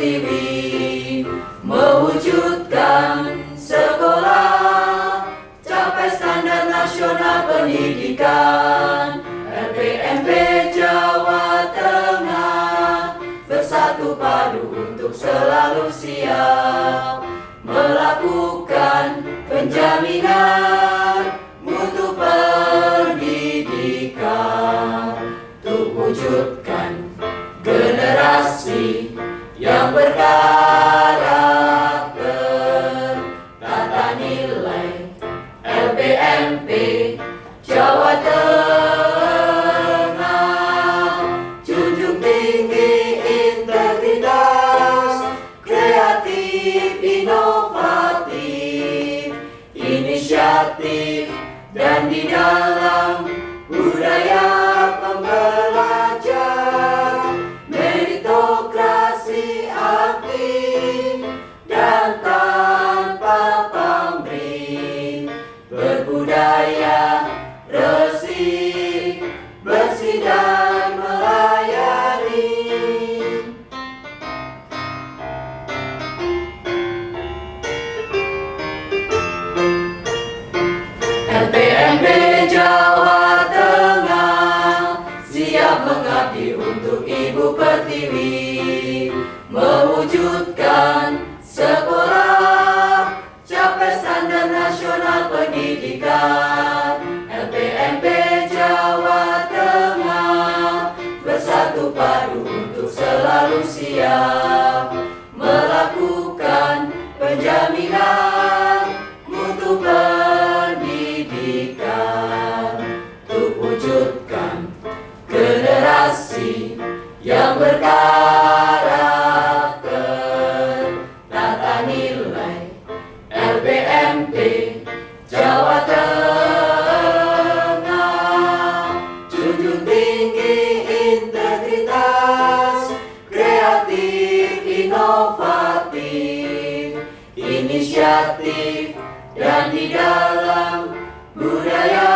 Pertiwi, mewujudkan sekolah, capai standar nasional pendidikan. LPMP Jawa Tengah bersatu padu untuk selalu siap melakukan penjaminan mutu pendidikan untuk wujudkan generasi yang berkarakter, tata nilai LPMP Jawa Tengah, junjung tinggi integritas, kreatif, inovatif, inisiatif, dan di dalam budaya pembelajar, meritokrasi aktif dan tanpa pamrih, berbudaya resik, bersih dan melayani. LPMP Jawa Tengah siap mengabdi untuk Ibu Pertiwi, mewujudkan sekolah, capai standar nasional pendidikan. LPMP Jawa Tengah bersatu padu untuk selalu siap melakukan penjaminan mutu pendidikan untuk wujudkan generasi yang berkarakter, tata nilai LPMP Jawa Tengah, junjung tinggi integritas, kreatif, inovatif, inisiatif, dan di dalam budaya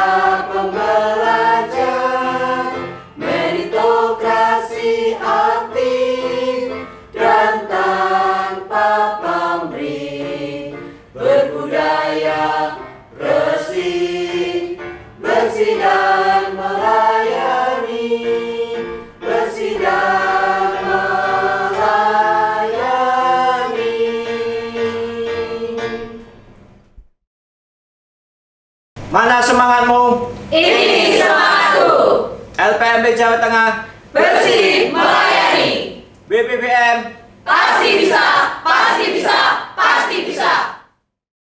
pembelajar, meritokrasi aktif dan tanpa pamrih, berbudaya resik, bersih dan melayani, bersih dan melayani. Mana semangatmu? Ini semangatku, LPMP Jawa Tengah bersih melayani. BPPM Pasti bisa, pasti bisa.